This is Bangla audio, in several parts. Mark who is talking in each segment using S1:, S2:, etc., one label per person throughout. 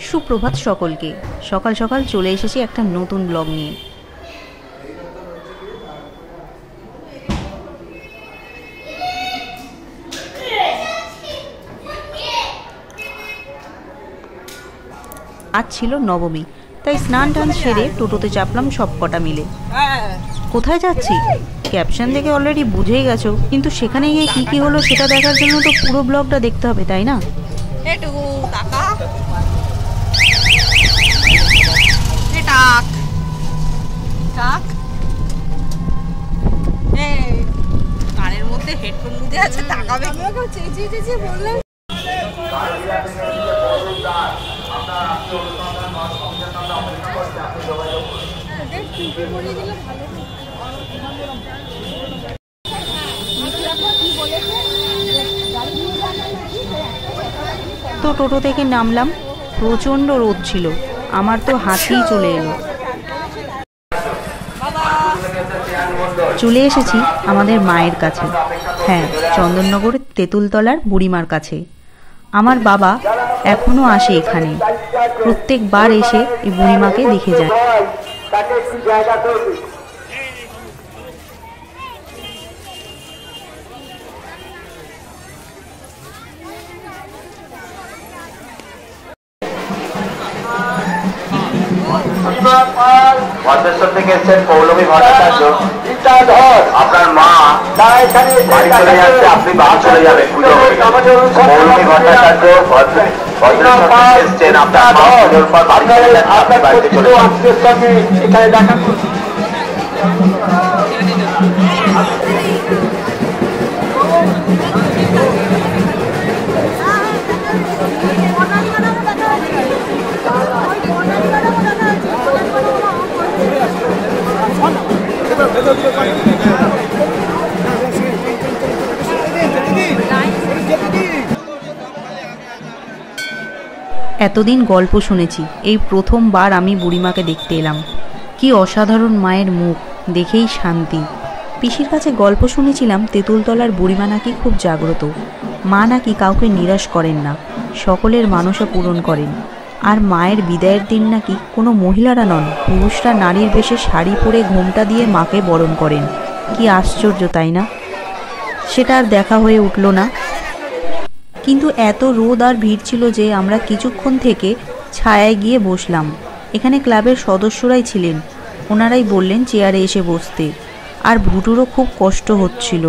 S1: সুপ্রভাত সকলকে। সকাল সকাল চলে এসেছি একটা নতুন ব্লগ নিয়ে। আজ ছিল নবমী, তাই স্নান টান সেরে টোটোতে চাপলাম সব কটা মিলে। কোথায় যাচ্ছি ক্যাপশন দেখে অলরেডি বুঝেই গেছো, কিন্তু সেখানে গিয়ে কি কি হলো সেটা দেখার জন্য তো পুরো ব্লগটা দেখতে হবে, তাই না?
S2: কানের মধ্যে হেডফোন গুঁজে আছে, তাকাবে বললাম।
S1: তো টোটো থেকে নামলাম, প্রচণ্ড রোদ ছিল, আমার তো হাঁচিই চলে এলো। চলে এসেছি আমাদের মায়ের কাছে, হ্যাঁ, চন্দননগরের তেঁতুলতলার বুড়িমার কাছে। আমার বাবা এখনো আসে এখানে, প্রত্যেকবার এসে এই বুড়িমাকে দেখে যায়।
S3: থেকে এসছেন পৌলমী ভট্টাচার্য, আপনার মা বাড়ি চলে যাচ্ছে, আপনি বাড়ি চলে যাবেন। পৌলমী ভট্টাচার্য এসছেন, আপনার মা পুজোর পর বাড়ি চলে যাচ্ছে, আপনি বাড়িতে চলে যাবেন।
S1: এতদিন গল্প শুনেছি, এই প্রথমবার আমি বুড়িমাকে দেখতে এলাম। কি অসাধারণ মায়ের মুখ, দেখেই শান্তি। পিসির কাছে গল্প শুনেছিলাম তেঁতুলতলার বুড়িমা নাকি খুব জাগ্রত, মা নাকি কাউকে নিরাশ করেন না, সকলের মানসা পূরণ করেন। আর মায়ের বিদায়ের দিন নাকি কোনো মহিলারা নন, পুরুষরা নারীর বেশে শাড়ি পরে ঘোমটা দিয়ে মাকে বরণ করেন। কি আশ্চর্য, তাই না? সেটা আর দেখা হয়ে উঠল না। কিন্তু এত রোদ আর ভিড় ছিল যে আমরা কিছুক্ষণ থেকে ছায়ায় গিয়ে বসলাম। এখানে ক্লাবের সদস্যরাই ছিলেন, ওনারাই বললেন চেয়ারে এসে বসতে। আর ভুটুরও খুব কষ্ট হচ্ছিল।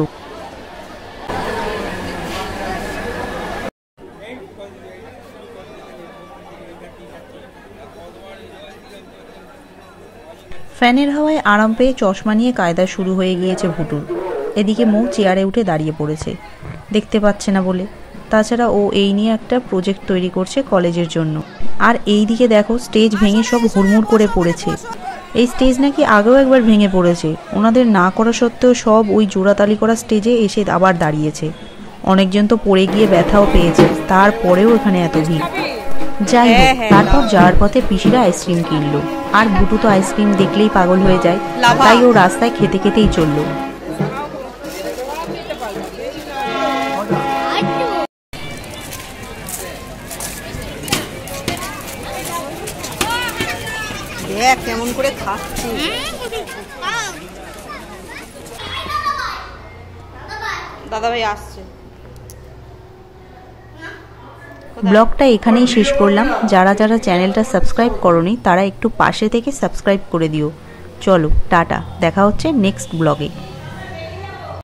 S1: ফ্যানের হাওয়ায় আরাম পেয়ে চশমা নিয়ে কায়দা শুরু হয়ে গিয়েছে ভুটুর। এদিকে মৌ চেয়ারে উঠে দাঁড়িয়ে পড়েছে, দেখতে পাচ্ছে না বলে। তাছাড়া ও এই নিয়ে একটা প্রজেক্ট তৈরি করছে কলেজের জন্য। আর এই দিকে দেখো, স্টেজ ভেঙে সব হুড়মুড় করে পড়েছে। এই স্টেজ নাকি আগেও একবার ভেঙে পড়েছে, ওনাদের না করা সত্ত্বেও সব ওই জোড়াতালি করা স্টেজে এসে আবার দাঁড়িয়েছে। অনেকজন তো পড়ে গিয়ে ব্যথাও পেয়েছে, তারপরেও এখানে এত ভিড়। যাই হোক, তারপর যাওয়ার পথে পিসিরা আইসক্রিম কিনলো। আর ভুটু তো আইসক্রিম দেখলেই পাগল হয়ে যায়, তাই ও রাস্তায় খেতে খেতেই চললো।
S2: কেমন করে খাচ্ছি। দাদা ভাই আসছে।
S1: ব্লগটা এখানেই শেষ করলাম। যারা যারা চ্যানেলটা সাবস্ক্রাইব করোনি তারা একটু পাশে থেকে সাবস্ক্রাইব করে দিও। চলো টাটা, দেখা হচ্ছে নেক্সট ব্লগে।